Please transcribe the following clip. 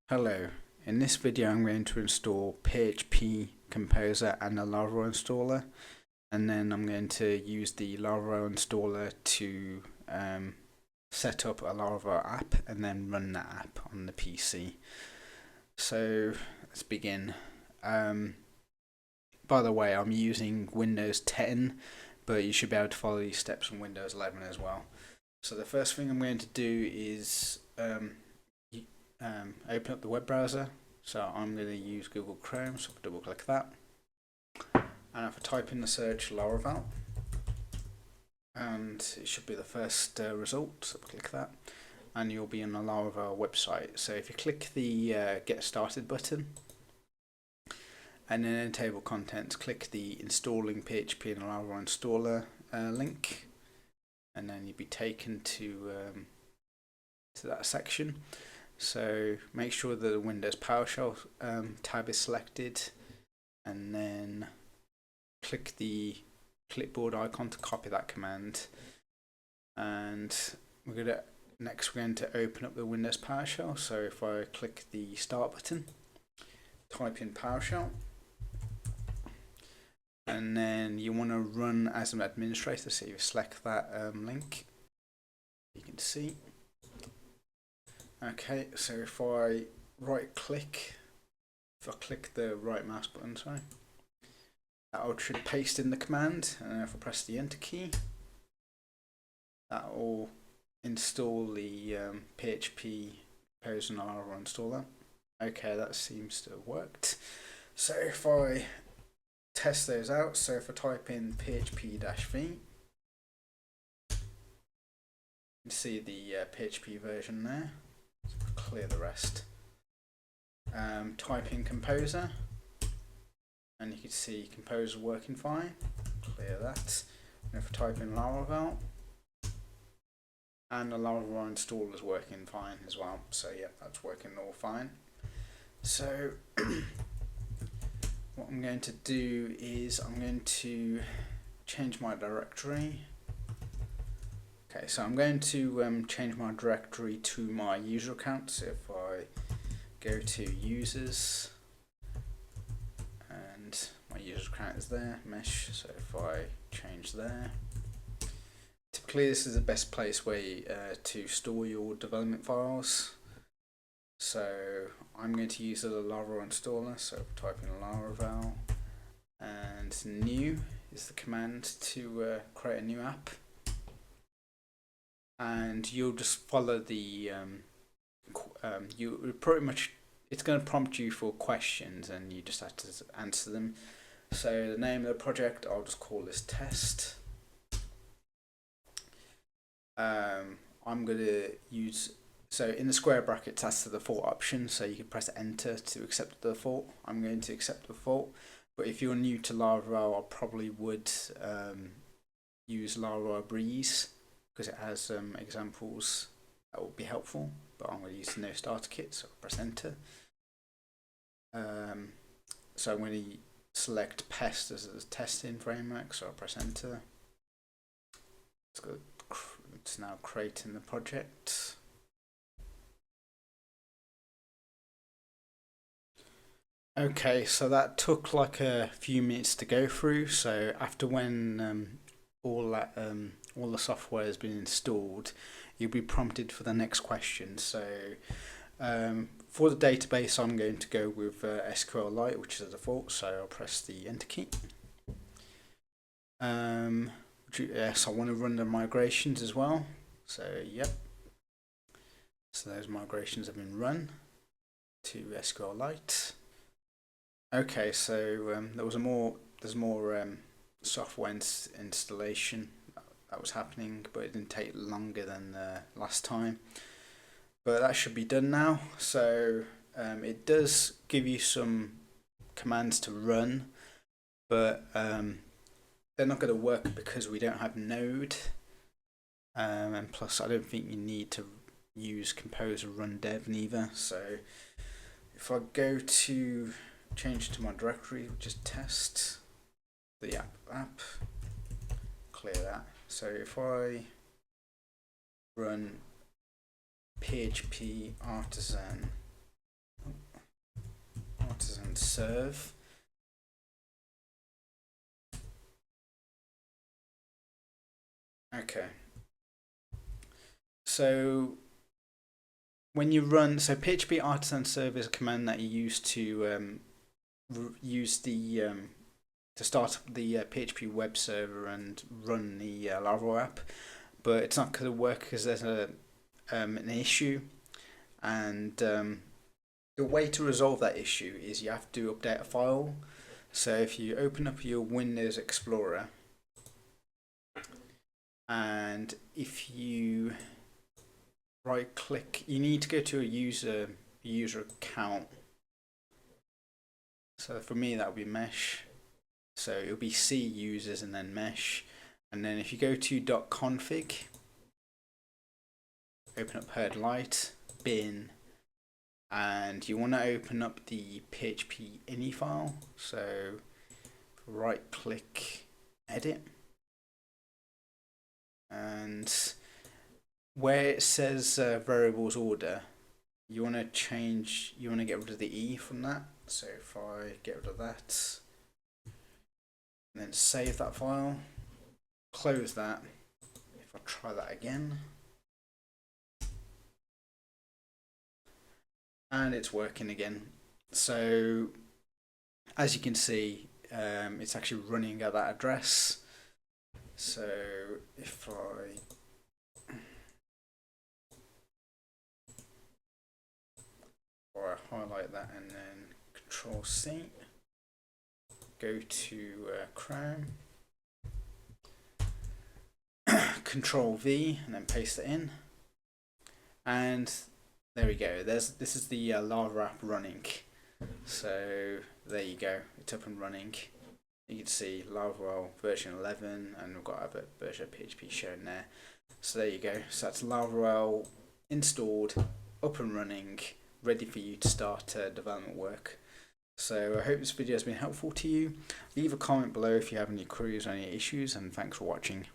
Hello, in this video I'm going to install PHP Composer and a Laravel installer, and then I'm going to use the Laravel installer to set up a Laravel app and then run that app on the PC. So let's begin. By the way, I'm using Windows 10, but you should be able to follow these steps on Windows 11 as well. So the first thing I'm going to do is open up the web browser. So I'm going to use Google Chrome, so I'll double click that. And if I type in the search Laravel, and it should be the first result, so click that, and you'll be on the Laravel website. So if you click the Get Started button, and then in table contents, click the Installing PHP and Laravel Installer link, and then you'll be taken to that section. So make sure that the Windows PowerShell tab is selected, and then click the clipboard icon to copy that command. And we're going to open up the Windows PowerShell. So if I click the Start button, type in PowerShell, and then you want to run as an administrator. So you select that link. You can see. Okay, so if I click the right mouse button, sorry, that should paste in the command, and if I press the enter key, that will install the PHP Composer and Laravel installer. Okay, that seems to have worked. So if I test those out, so if I type in php-v, you can see the PHP version there. So clear the rest. Type in Composer, and you can see Composer working fine. Clear that. And if I type in Laravel, and the Laravel installer is working fine as well. So yeah, that's working all fine. So what I'm going to do is I'm going to change my directory. Okay, so I'm going to change my directory to my user account. So if I go to users, and my user account is there, mesh, so if I change there, typically this is the best place way to store your development files. So I'm going to use the Laravel installer, so type in Laravel, and new is the command to create a new app. And you'll just follow the you pretty much, it's going to prompt you for questions and you just have to answer them. So the name of the project, I'll just call this test. I'm going to use, so in the square brackets that's the default option, so you can press enter to accept the default. I'm going to accept the default, but if you're new to Laravel, I probably would use Laravel Breeze, because it has examples that will be helpful, but I'm going to use the no starter kit, so I'll press enter. So I'm going to select PEST as a testing framework, so I'll press enter. It's now creating the project. Okay, so that took like a few minutes to go through. So after when all the software has been installed, you'll be prompted for the next question. So for the database, I'm going to go with SQLite, which is the default, so I'll press the enter key. Yes, I want to run the migrations as well, so yep, so those migrations have been run to SQLite. Okay, so there's more software installation that was happening, but it didn't take longer than last time. But that should be done now. So it does give you some commands to run, but they're not going to work because we don't have Node, and plus I don't think you need to use Composer run dev neither. So if I go to change to my directory, just test the app, clear that. So if I run PHP artisan serve. Okay. So when you run, so PHP artisan serve is a command that you use to use the to start up the PHP web server and run the Laravel app, but it's not going to work because there's an issue, and the way to resolve that issue is you have to update a file. So if you open up your Windows Explorer, and if you right click, you need to go to a user account. So for me that would be mesh. So it'll be C users and then mesh. And then if you go to .config, open up herd light, bin, and you want to open up the PHP ini file. So right click, edit, and where it says variables order, you want to get rid of the E from that. So if I get rid of that, and then save that file, close that. If I try that again, and it's working again. So as you can see, it's actually running at that address. So if I highlight that and then Control C, go to Chrome, Control V, and then paste it in, and there we go. This is the Laravel app running. So there you go, it's up and running. You can see Laravel version 11, and we've got other version of PHP shown there. So there you go. So that's Laravel installed, up and running, ready for you to start development work. So I hope this video has been helpful to you. Leave a comment below if you have any queries or any issues, and thanks for watching.